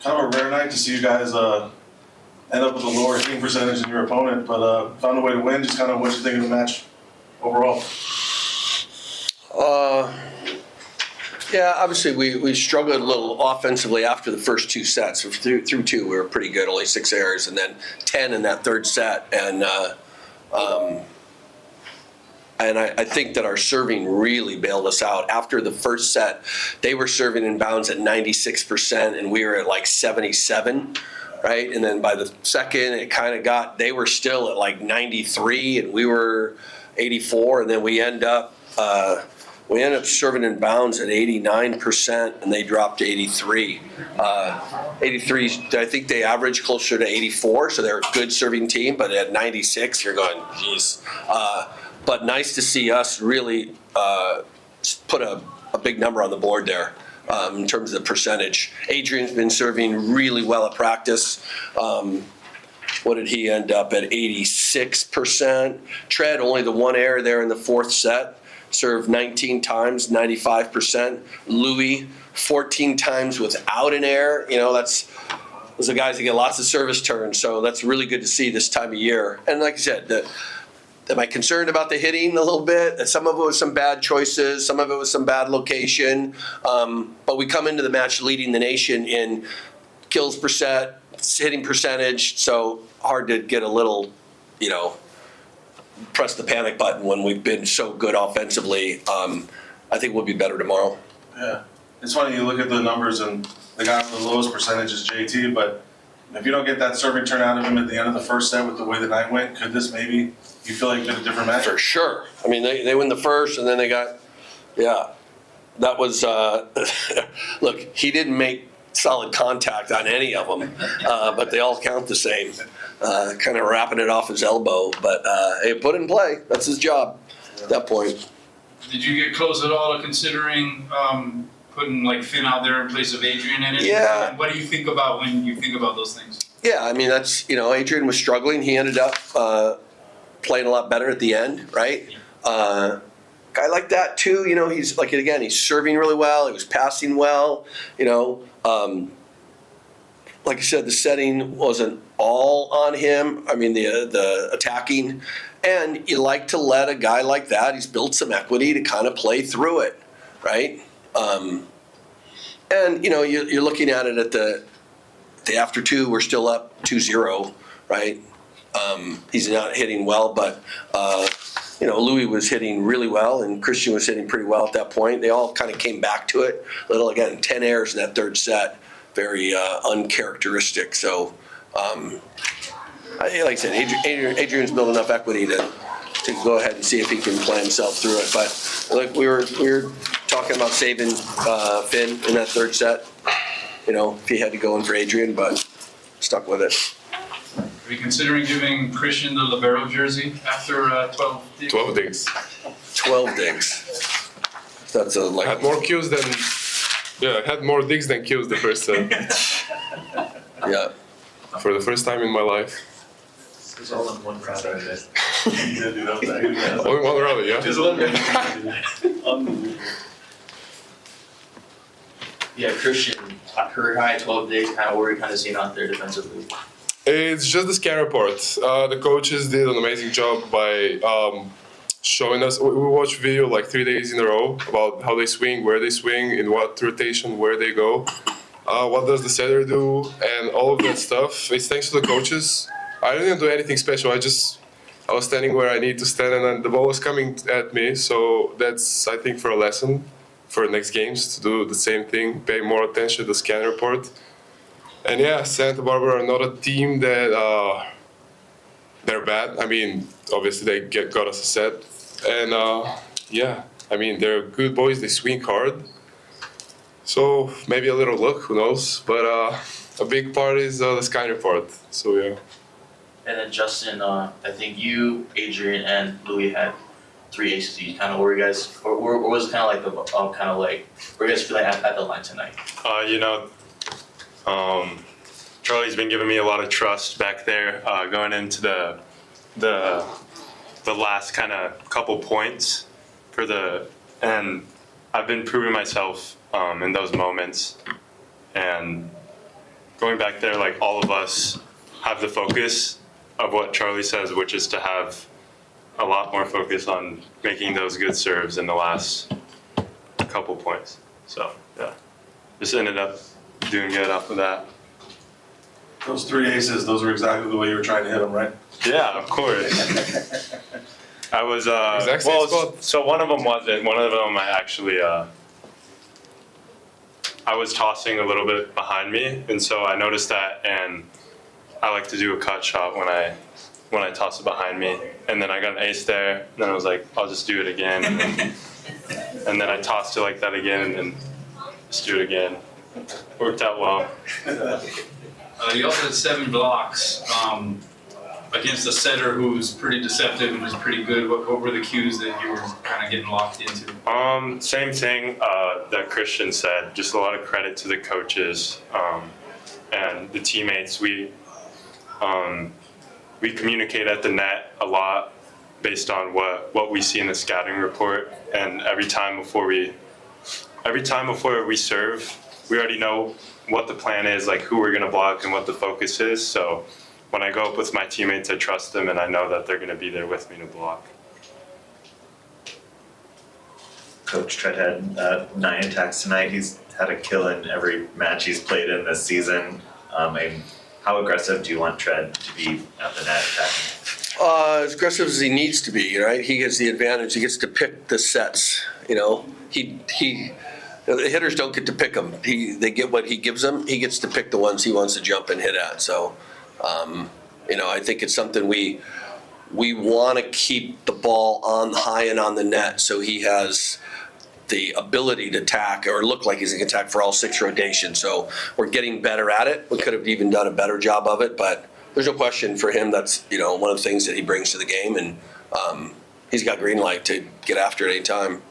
kind of a rare night to see you guys end up with a lower hitting percentage than your opponent, but found a way to win. Just kind of what you think of the match overall. Yeah, obviously we struggled a little offensively after the first two sets. Through two, we were pretty good, only 6 errors, and then 10 in that third set. And I think that our serving really bailed us out. After the first set, they were serving in bounds at 96%, and we were at like 77, right? And then by the second, it kind of they were still at like 93, and we were 84, and then we end up serving in bounds at 89%, and they dropped to 83. 83, I think they averaged closer to 84, so they're a good serving team, but at 96, you're going, geez. But nice to see us really put a big number on the board there in terms of the percentage. Adrian's been serving really well at practice. What did he end up at? 86%. Tread, only the 1 error there in the fourth set. Served 19 times, 95%. Louis, 14 times without an error. You know, those are guys that get lots of service turns, so that's really good to see this time of year. And like I said, am I concerned about the hitting a little bit? Some of it was some bad choices, some of it was some bad location. But we come into the match leading the nation in kills per set, hitting percentage, so hard to get a little, press the panic button when we've been so good offensively. I think we'll be better tomorrow. Yeah. It's funny, you look at the numbers and the guy with the lowest percentage is JT, but if you don't get that serving turn out of him at the end of the first set with the way the night went, could this maybe, you feel like, been a different match? For sure. I mean, they win the first, and then they got, that was, look, he didn't make solid contact on any of them, but they all count the same. Kind of wrapping it off his elbow, but he put it in play. That's his job at that point. Did you get close at all to considering putting like Finn out there in place of Adrian in it? Yeah. And what do you think about when you think about those things? Yeah, I mean, that's, Adrian was struggling. He ended up playing a lot better at the end, right? Guy like that too, he's like, again, he's serving really well. He was passing well, like I said, the setting wasn't all on him. I mean, the attacking, and you like to let a guy like that, he's built some equity to kind of play through it, right? And you're looking at it at the after two, we're still up 2-0, right? He's not hitting well, but Louis was hitting really well, and Kristian was hitting pretty well at that point. They all kind of came back to it. Again, 10 errors in that third set, very uncharacteristic. So, like I said, Adrian's built enough equity to go ahead and see if he can play himself through it. But like we were talking about saving Finn in that third set. If he had to go in for Adrian, but stuck with it. Are you considering giving Kristian the libero jersey after 12 digs? 12 digs. 12 digs. That's had more kills than had more digs than kills the first set. Yeah. For the first time in my life. It's all in one round, right there. All in one round, yeah. Just one round. Unbelievable. Yeah, Kristian, career high 12 digs. Kind of what are you kind of seeing out there defensively? It's just the scan report. The coaches did an amazing job by showing us. We watched video like 3 days in a row about how they swing, where they swing, in what rotation, where they go, what does the setter do, and all of that stuff. It's thanks to the coaches. I didn't do anything special. I was standing where I need to stand, and then the ball was coming at me. So that's, I think, for a lesson for next games to do the same thing, pay more attention to the scan report. And yeah, Santa Barbara are not a team that they're bad. I mean, obviously they got us a set, and I mean they're good boys. They swing hard, so maybe a little luck, who knows? But a big part is the scan report. So yeah. And then Justin, I think you, Adrian, and Louis had 3 aces. Kind of were you guys, or was it kind of like were you guys feeling at the line tonight? Charlie's been giving me a lot of trust back there going into the last kind of couple points and I've been proving myself in those moments, and going back there, like all of us have the focus of what Charlie says, which is to have a lot more focus on making those good serves in the last couple points. So yeah, just ended up doing good off of that. Those 3 aces, those were exactly the way you were trying to hit them, right? Yeah, of course. I was Exact same spot. so one of them wasn't. One of them I actually I was tossing a little bit behind me, and so I noticed that, and I like to do a cut shot when I toss it behind me, and then I got an ace there, and then I was like, I'll just do it again, and then I tossed it like that again, and then just do it again. Worked out well. You also had 7 blocks against a setter who's pretty deceptive and was pretty good. What were the cues that you were kind of getting locked into? Same thing that Kristian said. Just a lot of credit to the coaches and the teammates. We communicate at the net a lot based on what we see in the scouting report. And every time before we serve, we already know what the plan is, like who we're gonna block and what the focus is. So when I go up with my teammates, I trust them and I know that they're gonna be there with me to block. Coach Tread had 9 attacks tonight. He's had a kill in every match he's played in this season. And how aggressive do you want Tread to be at the net attacking? As aggressive as he needs to be, right? He gets the advantage. He gets to pick the sets. You know, the hitters don't get to pick them. They get what he gives them. He gets to pick the ones he wants to jump and hit at. So, you know, I think it's something we want to keep the ball on high and on the net, so he has the ability to attack or look like he's going to attack for all 6 rotations. So we're getting better at it. We could have even done a better job of it, but there's no question for him. That's, you know, one of the things that he brings to the game, and he's got green light to get after it any time.